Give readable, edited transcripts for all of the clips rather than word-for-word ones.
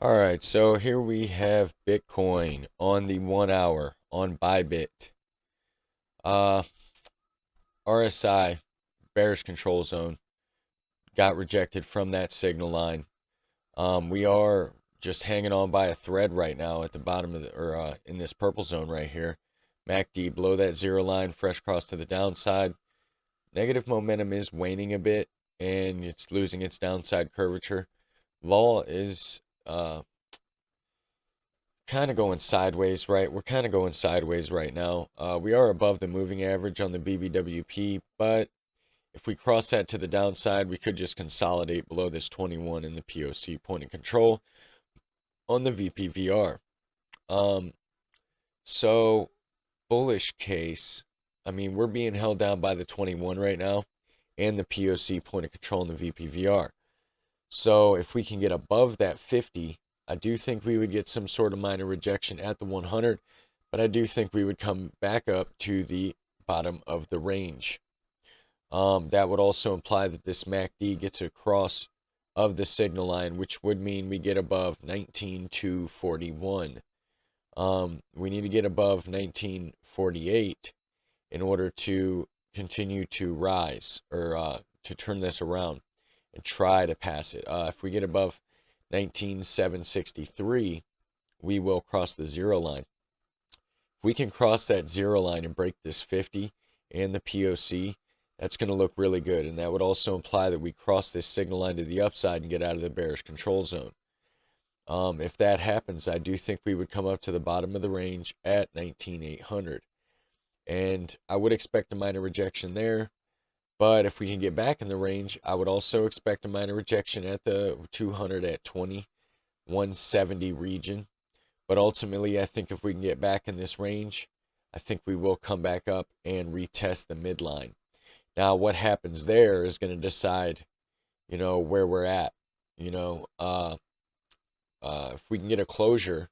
All right, so here we have Bitcoin on the 1 hour on Bybit. Uh, RSI, bearish control zone, got rejected from that signal line. We are just hanging on by a thread right now at the bottom of the, or in this purple zone right here. MACD below that zero line, fresh cross to the downside. Negative momentum is waning a bit, and it's losing its downside curvature. Vol is kind of going sideways, right? We're kind of going sideways right now. We are above the moving average on the BBWP, but if we cross that to the downside, we could just consolidate below this 21 in the POC point of control on the VPVR. Um, so bullish case, I mean, we're being held down by the 21 right now and the POC point of control in the VPVR. So if we can get above that 50, I do think we would get some sort of minor rejection at the 100, but I do think we would come back up to the bottom of the range. That would also imply that this MACD gets across of the signal line, which would mean we get above 19,241. We need to get above 1948 in order to continue to rise or to turn this around and try to pass it. If we get above 19,763, we will cross the zero line. If we can cross that zero line and break this 50 and the POC, that's going to look really good. And that would also imply that we cross this signal line to the upside and get out of the bearish control zone. If that happens, I do think we would come up to the bottom of the range at 19,800. And I would expect a minor rejection there. But if we can get back in the range, I would also expect a minor rejection at the 200 at 20,170 region. But ultimately, I think if we can get back in this range, I think we will come back up and retest the midline. Now, what happens there is going to decide, where we're at. If we can get a closure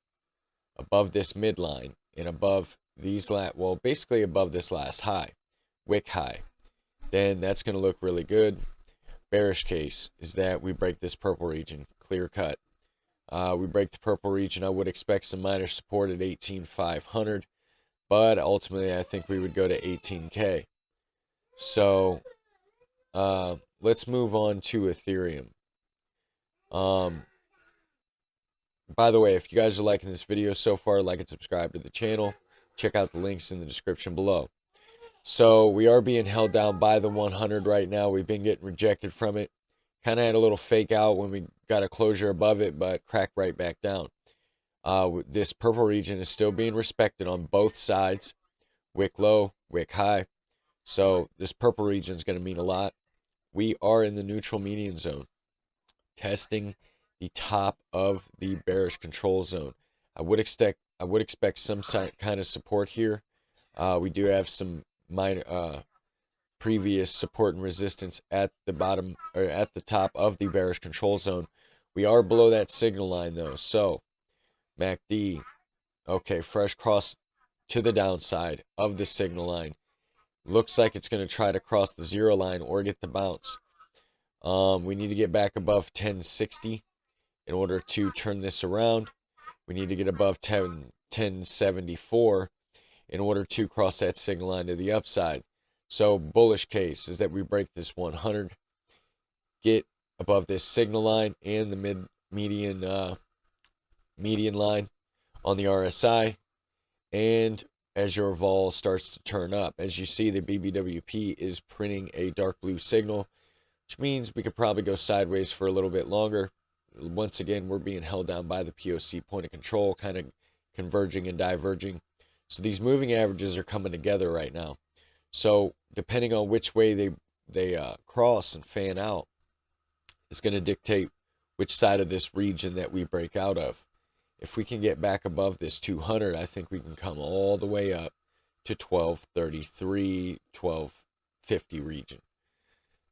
above this midline and above these basically above this last high, wick high, then that's going to look really good. Bearish case is that we break this purple region, clear cut. We break the purple region, I would expect some minor support at 18,500, but ultimately I think we would go to 18K. So let's move on to Ethereum. By the way, if you guys are liking this video so far, like and subscribe to the channel. Check out the links in the description below. So we are being held down by the 100 right now. We've been getting rejected from it. Kind of had a little fake out when we got a closure above it, but cracked right back down. This purple region is still being respected on both sides. Wick low, wick high. So this purple region is going to mean a lot. We are in the neutral median zone, testing the top of the bearish control zone. I would expect some kind of support here. We do have some minor previous support and resistance at the bottom or at the top of the bearish control zone. We are below that signal line though. So MACD, okay, fresh cross to the downside of the signal line. Looks like it's going to try to cross the zero line or get the bounce. We need to get back above 1060 in order to turn this around. We need to get above 1074 in order to cross that signal line to the upside. So bullish case is that we break this 100, get above this signal line and the median line on the RSI, and as your vol starts to turn up, as you see, the BBWP is printing a dark blue signal, which means we could probably go sideways for a little bit longer. Once again, we're being held down by the POC point of control, kind of converging and diverging. So these moving averages are coming together right now. So depending on which way they cross and fan out, is going to dictate which side of this region that we break out of. If we can get back above this 200, I think we can come all the way up to 1233, 1250 region.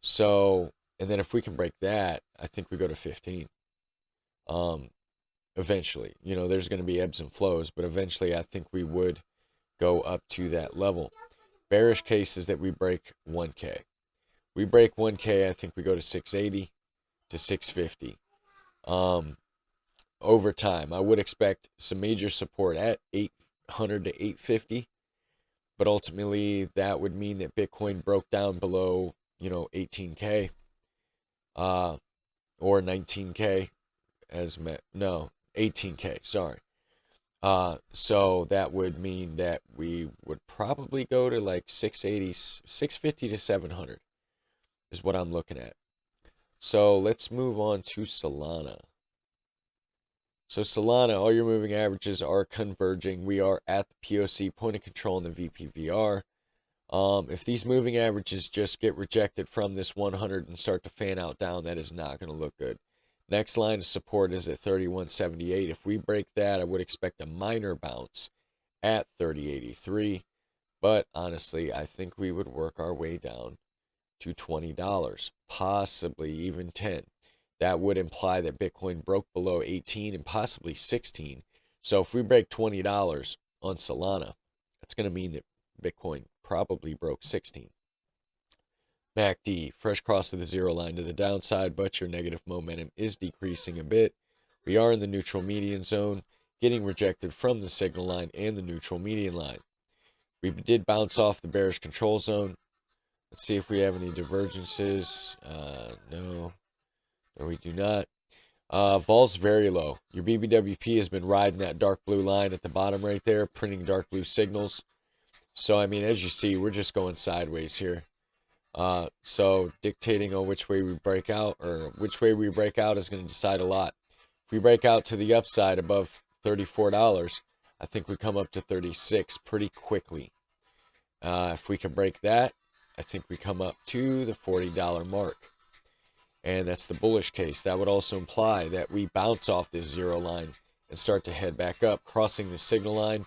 So, and then if we can break that, I think we go to 15. Eventually, there's going to be ebbs and flows, but eventually I think we would go up to that level. Bearish case is that we break 1K. We break 1K, I think we go to 680 to 650. over time. I would expect some major support at 800 to 850, but ultimately that would mean that Bitcoin broke down below, 18K or 19K no, 18K, sorry. So that would mean that we would probably go to like 650 to 700 is what I'm looking at. So let's move on to Solana. So Solana, all your moving averages are converging. We are at the POC, point of control, in the VPVR. If these moving averages just get rejected from this 100 and start to fan out down, that is not going to look good. Next line of support is at 31.78. If we break that, I would expect a minor bounce at 30.83. But honestly, I think we would work our way down to $20, possibly even 10. That would imply that Bitcoin broke below 18 and possibly 16. So if we break $20 on Solana, that's going to mean that Bitcoin probably broke 16. MACD, fresh cross of the zero line to the downside, but your negative momentum is decreasing a bit. We are in the neutral median zone, getting rejected from the signal line and the neutral median line. We did bounce off the bearish control zone. Let's see if we have any divergences. No, we do not. Vol's very low. Your BBWP has been riding that dark blue line at the bottom right there, printing dark blue signals. So, I mean, as you see, we're just going sideways here. So dictating on which way we break out or which way we break out is going to decide a lot. If we break out to the upside above $34, I think we come up to 36 pretty quickly. If we can break that, I think we come up to the $40 mark. And that's the bullish case. That would also imply that we bounce off this zero line and start to head back up, crossing the signal line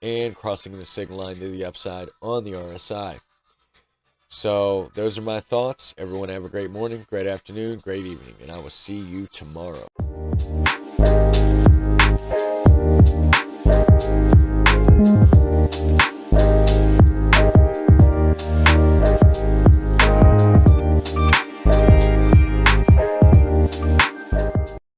and crossing the signal line to the upside on the RSI. So those are my thoughts. Everyone have a great morning, great afternoon, great evening, and I will see you tomorrow.